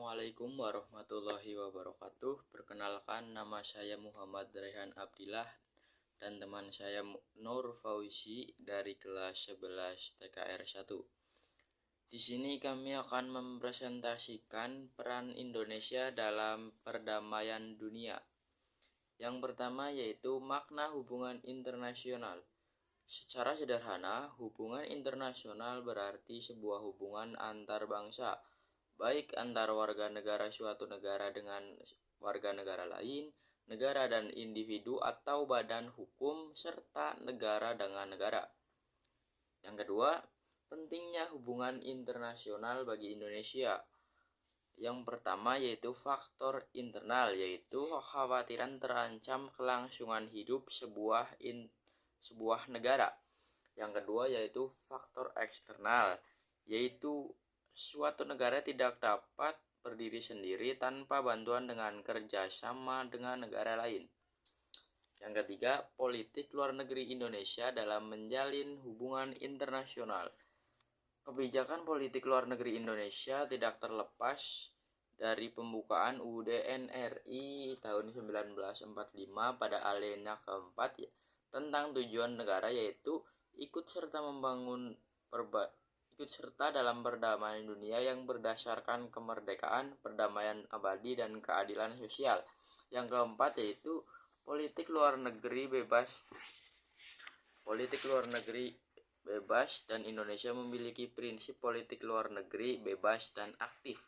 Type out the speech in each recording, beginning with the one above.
Assalamualaikum warahmatullahi wabarakatuh. Perkenalkan, nama saya Muhammad Rehan Abdillah dan teman saya Nur Fauzi dari kelas 11 TKR 1. Di sini kami akan mempresentasikan peran Indonesia dalam perdamaian dunia. Yang pertama yaitu makna hubungan internasional. Secara sederhana, hubungan internasional berarti sebuah hubungan antar bangsa, baik antar warga negara suatu negara dengan warga negara lain, negara dan individu atau badan hukum, serta negara dengan negara. Yang kedua, pentingnya hubungan internasional bagi Indonesia. Yang pertama yaitu faktor internal, yaitu kekhawatiran terancam kelangsungan hidup sebuah negara. Yang kedua yaitu faktor eksternal, yaitu suatu negara tidak dapat berdiri sendiri tanpa bantuan dengan kerjasama dengan negara lain. Yang ketiga, politik luar negeri Indonesia dalam menjalin hubungan internasional. Kebijakan politik luar negeri Indonesia tidak terlepas dari pembukaan UUD NRI tahun 1945 pada alinea keempat tentang tujuan negara, yaitu ikut serta dalam perdamaian dunia yang berdasarkan kemerdekaan, perdamaian abadi, dan keadilan sosial. Yang keempat yaitu politik luar negeri bebas dan Indonesia memiliki prinsip politik luar negeri bebas dan aktif.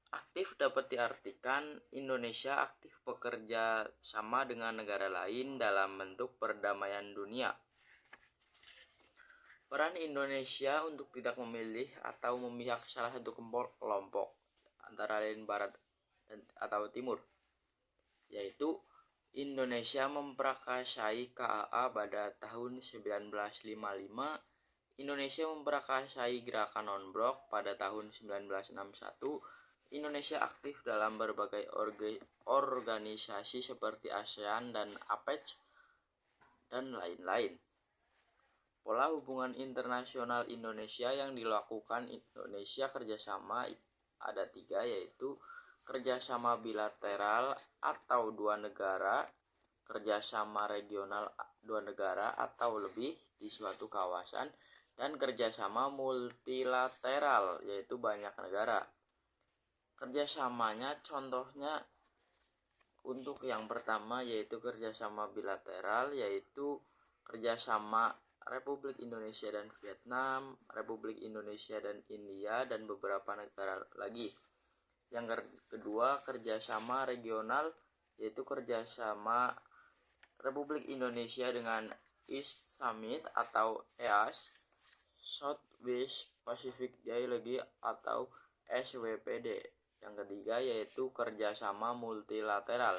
Aktif dapat diartikan Indonesia aktif bekerja sama dengan negara lain dalam bentuk perdamaian dunia. Peran Indonesia untuk tidak memilih atau memihak salah satu kelompok, antara lain Barat atau Timur, yaitu Indonesia memprakarsai KAA pada tahun 1955, Indonesia memprakarsai gerakan non-blok pada tahun 1961, Indonesia aktif dalam berbagai organisasi seperti ASEAN dan APEC, dan lain-lain. Pola hubungan internasional Indonesia yang dilakukan Indonesia kerjasama ada 3, yaitu kerjasama bilateral atau 2 negara, kerjasama regional 2 negara atau lebih di suatu kawasan, dan kerjasama multilateral yaitu banyak negara. Kerjasamanya contohnya untuk yang pertama yaitu kerjasama bilateral, yaitu kerjasama Republik Indonesia dan Vietnam, Republik Indonesia dan India, dan beberapa negara lagi. Yang kedua, kerjasama regional, yaitu kerjasama Republik Indonesia dengan East Summit atau EAS, Southwest Pacific Dialogue atau SWPD. Yang ketiga yaitu kerjasama multilateral.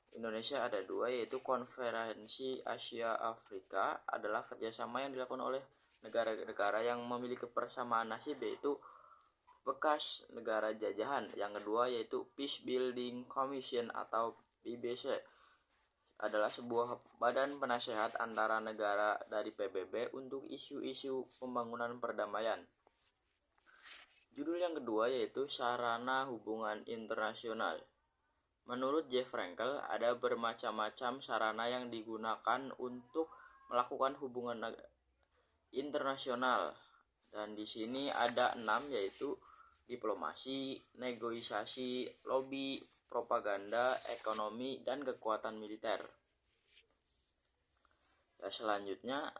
Indonesia ada 2, yaitu Konferensi Asia Afrika adalah kerjasama yang dilakukan oleh negara-negara yang memiliki persamaan nasib, yaitu bekas negara jajahan. Yang kedua yaitu Peace Building Commission atau PBC, adalah sebuah badan penasehat antara negara dari PBB untuk isu-isu pembangunan perdamaian. Judul yang kedua yaitu sarana hubungan internasional. Menurut Jeff Frankel, ada bermacam-macam sarana yang digunakan untuk melakukan hubungan internasional, dan di sini ada 6, yaitu diplomasi, negosiasi, lobi, propaganda, ekonomi, dan kekuatan militer. Selanjutnya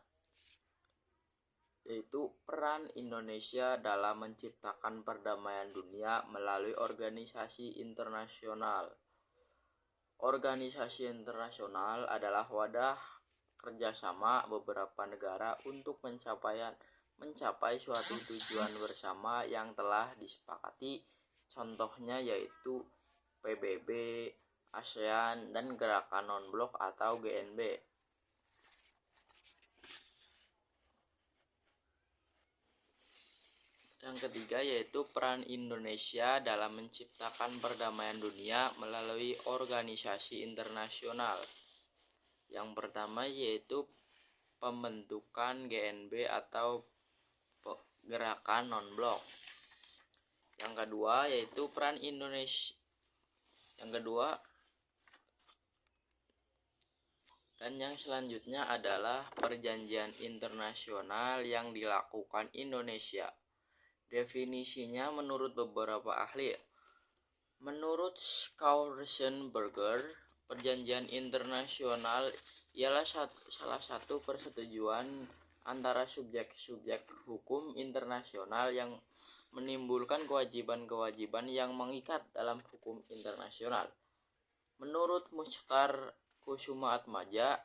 yaitu peran Indonesia dalam menciptakan perdamaian dunia melalui organisasi internasional. Organisasi internasional adalah wadah kerjasama beberapa negara untuk mencapai suatu tujuan bersama yang telah disepakati. Contohnya yaitu PBB, ASEAN, dan Gerakan Non-Blok atau GNB. Yang ketiga yaitu peran Indonesia dalam menciptakan perdamaian dunia melalui organisasi internasional. Yang pertama yaitu pembentukan GNB atau Gerakan Non-Blok. Yang kedua yaitu peran Indonesia. Yang kedua dan yang selanjutnya adalah perjanjian internasional yang dilakukan Indonesia. Definisinya menurut beberapa ahli. Menurut Schausenberger, perjanjian internasional ialah salah satu persetujuan antara subjek-subjek hukum internasional yang menimbulkan kewajiban-kewajiban yang mengikat dalam hukum internasional. Menurut Muchtar Kusumaatmadja,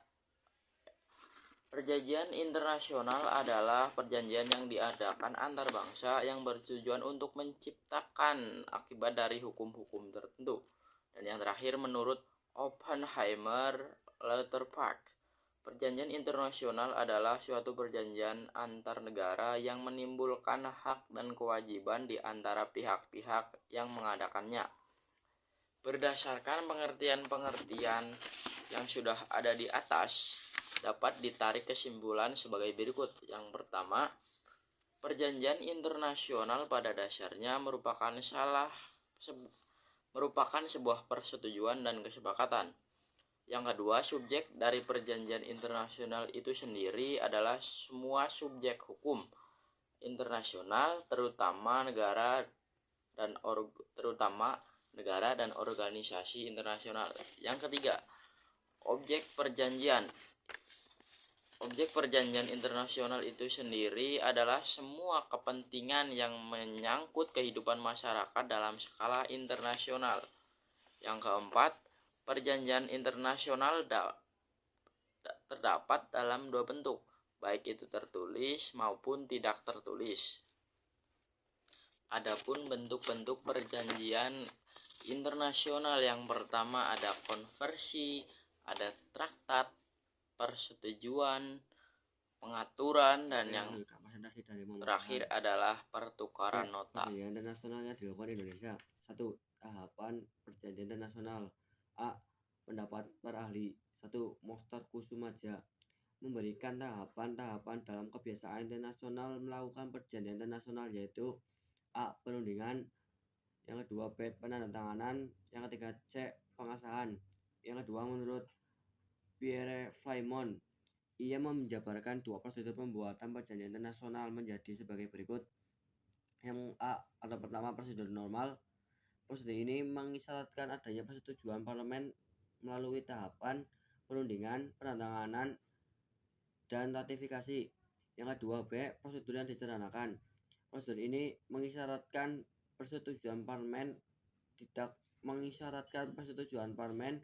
perjanjian internasional adalah perjanjian yang diadakan antar bangsa yang bertujuan untuk menciptakan akibat dari hukum-hukum tertentu. Dan yang terakhir menurut Oppenheimer Lauterpacht, perjanjian internasional adalah suatu perjanjian antar negara yang menimbulkan hak dan kewajiban di antara pihak-pihak yang mengadakannya. Berdasarkan pengertian-pengertian yang sudah ada di atas, dapat ditarik kesimpulan sebagai berikut. Yang pertama, perjanjian internasional pada dasarnya merupakan sebuah persetujuan dan kesepakatan. Yang kedua, subjek dari perjanjian internasional itu sendiri adalah semua subjek hukum internasional, terutama negara dan organisasi internasional. Yang ketiga, objek perjanjian. Objek perjanjian internasional itu sendiri adalah semua kepentingan yang menyangkut kehidupan masyarakat dalam skala internasional. Yang keempat, perjanjian internasional terdapat dalam dua bentuk, baik itu tertulis maupun tidak tertulis. Adapun bentuk-bentuk perjanjian internasional yang pertama ada konversi, ada traktat, persetujuan, pengaturan, dan yang terakhir adalah pertukaran nota. Perjanjian internasional yang dilakukan di Indonesia. 1. Tahapan perjanjian internasional. A. Pendapat para ahli. 1. Muchtar Kusumaatmadja memberikan tahapan-tahapan dalam kebiasaan internasional melakukan perjanjian internasional, yaitu A. Perundingan. Yang kedua B. Penandatanganan. Yang ketiga C. Pengesahan. Yang kedua menurut Pierre Flaimont, ia menjabarkan dua prosedur pembuatan perjanjian internasional menjadi sebagai berikut. Yang A atau pertama, prosedur normal. Prosedur ini mengisyaratkan adanya persetujuan parlemen melalui tahapan perundingan, penandatanganan, dan ratifikasi. Yang kedua B, prosedur yang disederhanakan. Prosedur ini mengisyaratkan persetujuan parlemen, tidak mengisyaratkan persetujuan parlemen.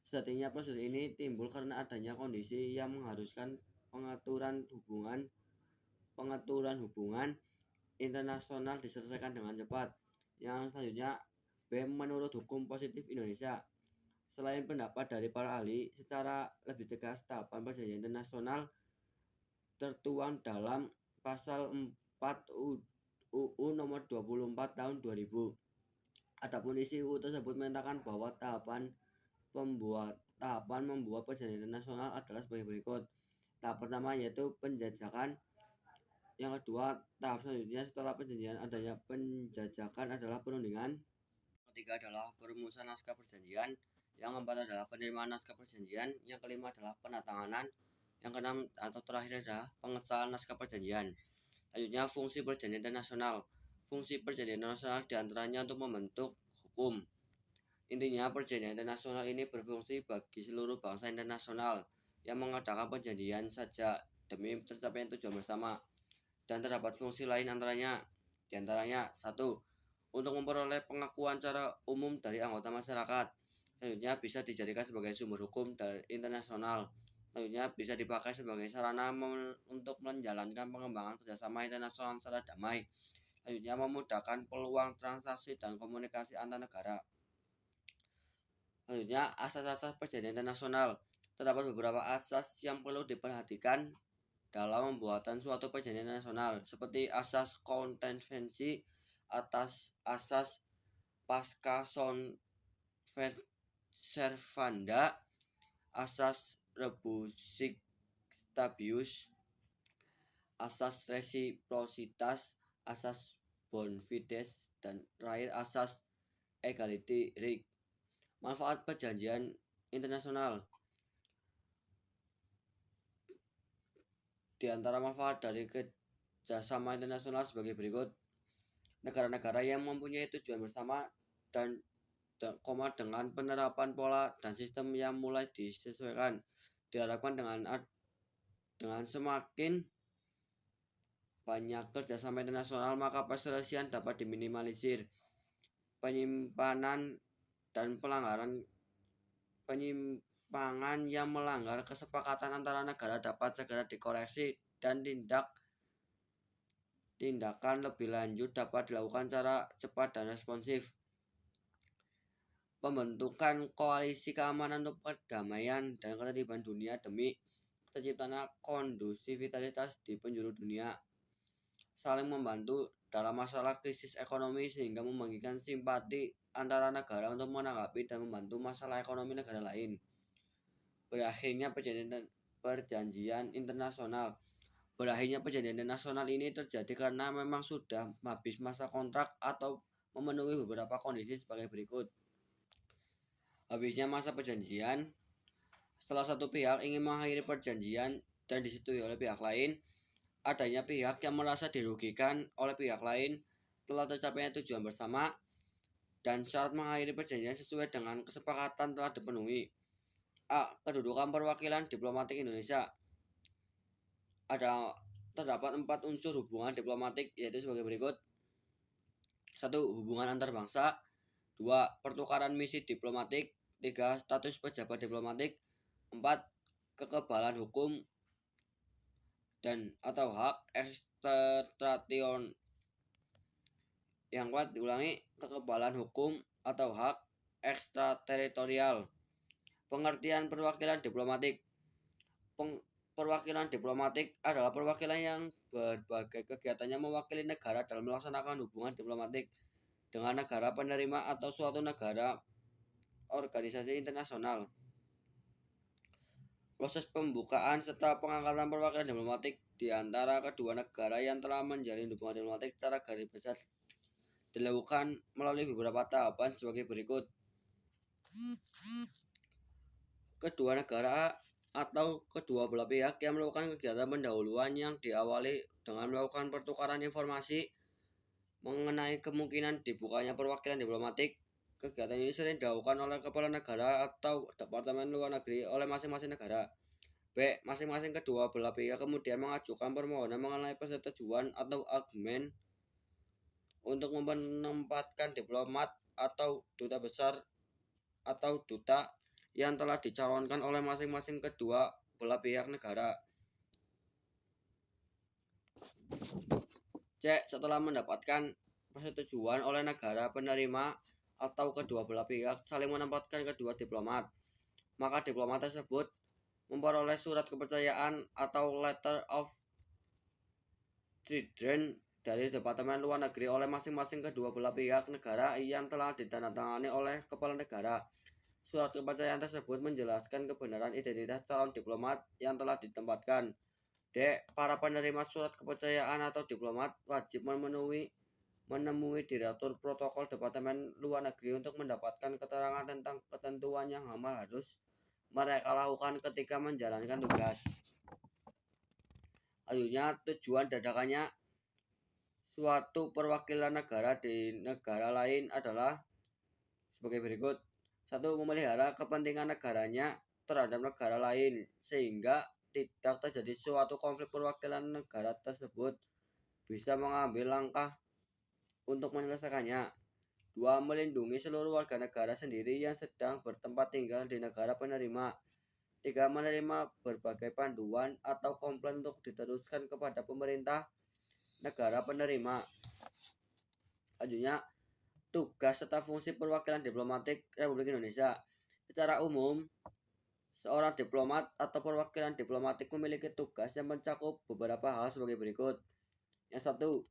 Sejatinya prosedur ini timbul karena adanya kondisi yang mengharuskan pengaturan hubungan internasional diselesaikan dengan cepat. Yang selanjutnya B, menurut hukum positif Indonesia. Selain pendapat dari para ahli, secara lebih tegas tahapan perjanjian internasional tertuang dalam pasal 4 UU nomor 24 tahun 2000. Adapun isi UU tersebut menyatakan bahwa tahapan membuat perjanjian internasional adalah sebagai berikut. Tahap pertama yaitu penjajakan. Yang kedua, tahap selanjutnya setelah perjanjian adanya penjajakan adalah perundingan. Ketiga adalah perumusan naskah perjanjian. Yang keempat adalah penerimaan naskah perjanjian. Yang kelima adalah penandatanganan. Yang keenam atau terakhir adalah pengesahan naskah perjanjian. Selanjutnya, fungsi perjanjian internasional. Fungsi perjanjian internasional diantaranya untuk membentuk hukum. Intinya, perjanjian internasional ini berfungsi bagi seluruh bangsa internasional yang mengadakan perjanjian saja demi tercapainya tujuan bersama. Dan terdapat fungsi lain diantaranya 1. Untuk memperoleh pengakuan secara umum dari anggota masyarakat. Selanjutnya bisa dijadikan sebagai sumber hukum dari internasional. Selanjutnya bisa dipakai sebagai sarana untuk menjalankan pengembangan kerjasama internasional secara damai. Selanjutnya memudahkan peluang transaksi dan komunikasi antar negara. Selanjutnya, asas-asas perjanjian internasional. Terdapat beberapa asas yang perlu diperhatikan dalam pembuatan suatu perjanjian internasional, seperti asas konvensi, asas pasca servanda, asas rebus sic stantibus, asas resiprositas, asas bon fides dan terakhir asas equality right. Manfaat perjanjian internasional. Di antara manfaat dari kerjasama internasional sebagai berikut. Negara-negara yang mempunyai tujuan bersama dan dengan penerapan pola dan sistem yang mulai disesuaikan diharapkan dengan semakin banyak kerjasama internasional maka perselisihan dapat diminimalisir, penyimpangan yang melanggar kesepakatan antara negara dapat segera dikoreksi dan tindakan lebih lanjut dapat dilakukan secara cepat dan responsif. Pembentukan koalisi keamanan untuk perdamaian dan ketertiban dunia demi terciptanya kondusivitas di penjuru dunia, saling membantu dalam masalah krisis ekonomi sehingga membagikan simpati antara negara untuk menanggapi dan membantu masalah ekonomi negara lain. Berakhirnya perjanjian internasional. Berakhirnya perjanjian internasional ini terjadi karena memang sudah habis masa kontrak atau memenuhi beberapa kondisi sebagai berikut. Habisnya masa perjanjian, setelah satu pihak ingin mengakhiri perjanjian dan disetujui oleh pihak lain, adanya pihak yang merasa dirugikan oleh pihak lain, telah tercapainya tujuan bersama, dan syarat mengakhiri perjanjian sesuai dengan kesepakatan telah dipenuhi. A. Kedudukan perwakilan diplomatik Indonesia. Terdapat 4 unsur hubungan diplomatik yaitu sebagai berikut. 1. Hubungan antar bangsa. 2. Pertukaran misi diplomatik. 3. Status pejabat diplomatik. 4. Kekebalan hukum dan atau hak ekstradisi. Yang kuat diulangi, kekebalan hukum atau hak ekstrateritorial. Pengertian perwakilan diplomatik. Perwakilan diplomatik adalah perwakilan yang berbagai kegiatannya mewakili negara dalam melaksanakan hubungan diplomatik dengan negara penerima atau suatu negara organisasi internasional. Proses pembukaan serta pengangkatan perwakilan diplomatik di antara kedua negara yang telah menjalin hubungan diplomatik secara garis besar dilakukan melalui beberapa tahapan sebagai berikut. Kedua negara atau kedua belah pihak yang melakukan kegiatan pendahuluan yang diawali dengan melakukan pertukaran informasi mengenai kemungkinan dibukanya perwakilan diplomatik. Kegiatan ini sering dilakukan oleh kepala negara atau departemen luar negeri oleh masing-masing negara. B. Masing-masing kedua belah pihak kemudian mengajukan permohonan mengenai persetujuan atau argumen untuk menempatkan diplomat atau duta besar atau duta yang telah dicalonkan oleh masing-masing kedua belah pihak negara. C. Setelah mendapatkan persetujuan oleh negara penerima atau kedua belah pihak saling menempatkan kedua diplomat, maka diplomat tersebut memperoleh surat kepercayaan atau letter of credence dari Departemen Luar Negeri oleh masing-masing kedua belah pihak negara yang telah ditandatangani oleh kepala negara. Surat kepercayaan tersebut menjelaskan kebenaran identitas calon diplomat yang telah ditempatkan. D. Para penerima surat kepercayaan atau diplomat wajib menemui Direktur Protokol Departemen Luar Negeri untuk mendapatkan keterangan tentang ketentuan yang harus mereka lakukan ketika menjalankan tugas. Selanjutnya, tujuan dadakannya suatu perwakilan negara di negara lain adalah sebagai berikut. 1. Memelihara kepentingan negaranya terhadap negara lain sehingga tidak terjadi suatu konflik perwakilan negara tersebut bisa mengambil langkah untuk menyelesaikannya. 2. Melindungi seluruh warga negara sendiri yang sedang bertempat tinggal di negara penerima. 3. Menerima berbagai panduan atau komplain untuk diteruskan kepada pemerintah negara penerima. Selanjutnya, tugas serta fungsi perwakilan diplomatik Republik Indonesia. Secara umum, seorang diplomat atau perwakilan diplomatik memiliki tugas yang mencakup beberapa hal sebagai berikut. Yang 1.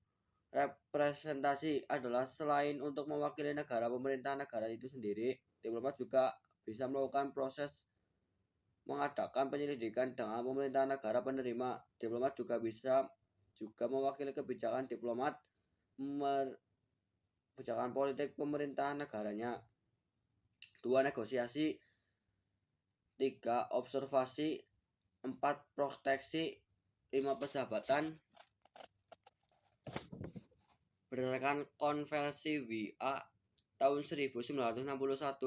Representasi adalah selain untuk mewakili negara pemerintahan negara itu sendiri, diplomat juga bisa melakukan proses mengadakan penyelidikan dengan pemerintahan negara penerima. Diplomat juga bisa mewakili kebijakan diplomat kebijakan politik pemerintahan negaranya. 2. Negosiasi. 3. Observasi. 4. Proteksi. 5. Persahabatan. Berdasarkan Konvensi WA tahun 1961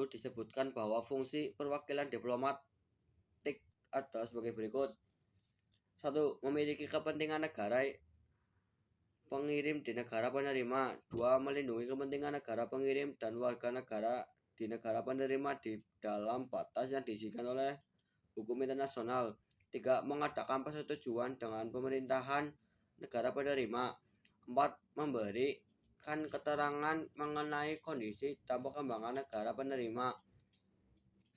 disebutkan bahwa fungsi perwakilan diplomatik adalah sebagai berikut. 1. Memiliki kepentingan negara pengirim di negara penerima. 2. Melindungi kepentingan negara pengirim dan warga negara di negara penerima di dalam batas yang diizinkan oleh hukum internasional. 3. Mengadakan persetujuan dengan pemerintahan negara penerima. 4. Memberikan keterangan mengenai kondisi dan perkembangan negara penerima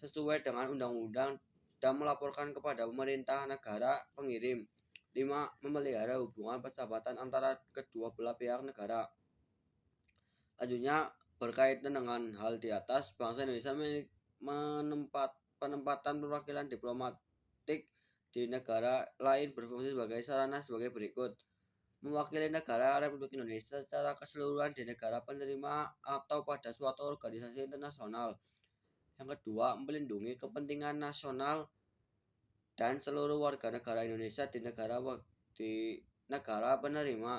sesuai dengan undang-undang dan melaporkan kepada pemerintah negara pengirim. 5. Memelihara hubungan persahabatan antara kedua belah pihak negara. Selanjutnya, berkaitan dengan hal di atas, bangsa Indonesia penempatan perwakilan diplomatik di negara lain berfungsi sebagai sarana sebagai berikut. Mewakili negara Republik Indonesia secara keseluruhan di negara penerima atau pada suatu organisasi internasional. Yang kedua, melindungi kepentingan nasional dan seluruh warga negara Indonesia di negara penerima.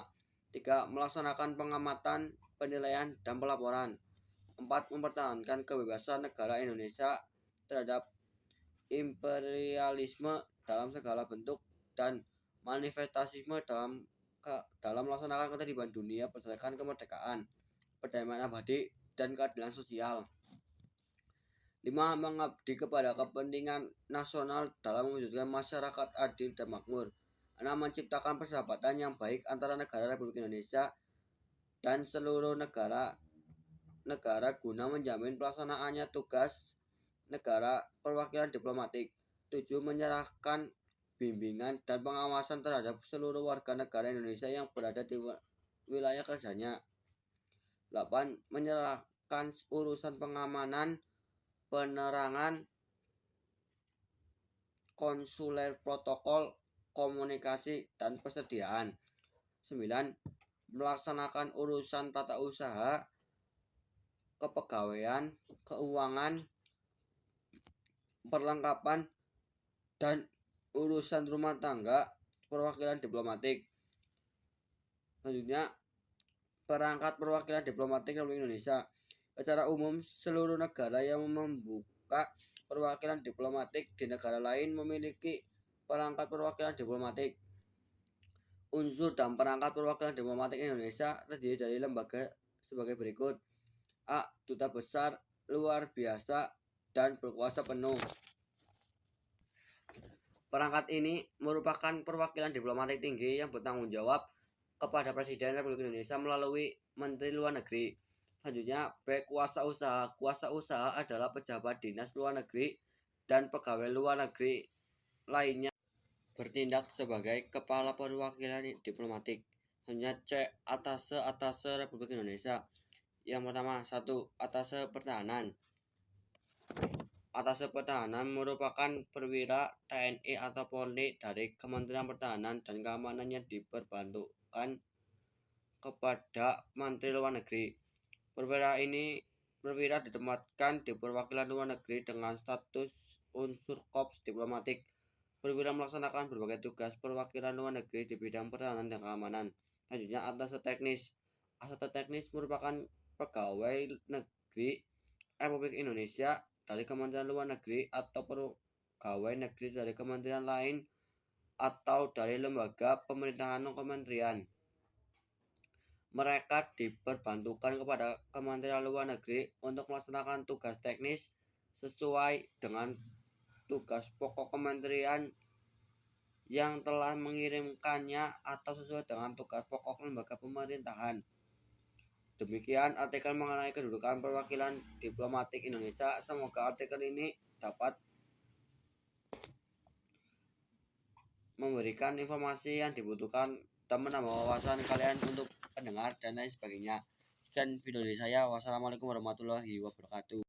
3. Melaksanakan pengamatan, penilaian, dan pelaporan. 4. Mempertahankan kebebasan negara Indonesia terhadap imperialisme dalam segala bentuk dan manifestasisme dalam melaksanakan ketertiban dunia berdasarkan kemerdekaan, perdamaian abadi, dan keadilan sosial. 5. Mengabdi kepada kepentingan nasional dalam mewujudkan masyarakat adil dan makmur. 6. Menciptakan persahabatan yang baik antara negara Republik Indonesia dan seluruh negara guna menjamin pelaksanaannya tugas negara perwakilan diplomatik. 7. Menyerahkan bimbingan dan pengawasan terhadap seluruh warga negara Indonesia yang berada di wilayah kerjanya. 8. Menyerahkan urusan pengamanan, penerangan, konsuler, protokol, komunikasi, dan persediaan. 9. Melaksanakan urusan tata usaha, kepegawaian, keuangan, perlengkapan, dan urusan rumah tangga perwakilan diplomatik. Selanjutnya, perangkat perwakilan diplomatik Republik Indonesia. Secara umum, seluruh negara yang membuka perwakilan diplomatik di negara lain memiliki perangkat perwakilan diplomatik. Unsur dan perangkat perwakilan diplomatik Indonesia terdiri dari lembaga sebagai berikut. A. Duta besar luar biasa dan berkuasa penuh. Perangkat ini merupakan perwakilan diplomatik tinggi yang bertanggung jawab kepada Presiden Republik Indonesia melalui Menteri Luar Negeri. Selanjutnya, B. Kuasa usaha. Kuasa usaha adalah pejabat dinas luar negeri dan pegawai luar negeri lainnya bertindak sebagai kepala perwakilan diplomatik. Selanjutnya, C. Atase Republik Indonesia. Yang pertama, 1. Atase pertahanan. Atase pertahanan merupakan perwira TNI atau Polri dari Kementerian Pertahanan dan Keamanan yang diperbantukan kepada Menteri Luar Negeri. Perwira ditempatkan di perwakilan luar negeri dengan status unsur korps diplomatik. Perwira melaksanakan berbagai tugas perwakilan luar negeri di bidang pertahanan dan keamanan. Selanjutnya, atase teknis. Atase teknis merupakan pegawai negeri Republik Indonesia dari Kementerian Luar Negeri atau pegawai negeri dari kementerian lain atau dari lembaga pemerintahan non-kementerian. Mereka diperbantukan kepada Kementerian Luar Negeri untuk melaksanakan tugas teknis sesuai dengan tugas pokok kementerian yang telah mengirimkannya atau sesuai dengan tugas pokok lembaga pemerintahan. Demikian artikel mengenai kedudukan perwakilan diplomatik Indonesia. Semoga artikel ini dapat memberikan informasi yang dibutuhkan dan menambah wawasan kalian untuk pendengar dan lain sebagainya. Sekian video dari saya. Wassalamualaikum warahmatullahi wabarakatuh.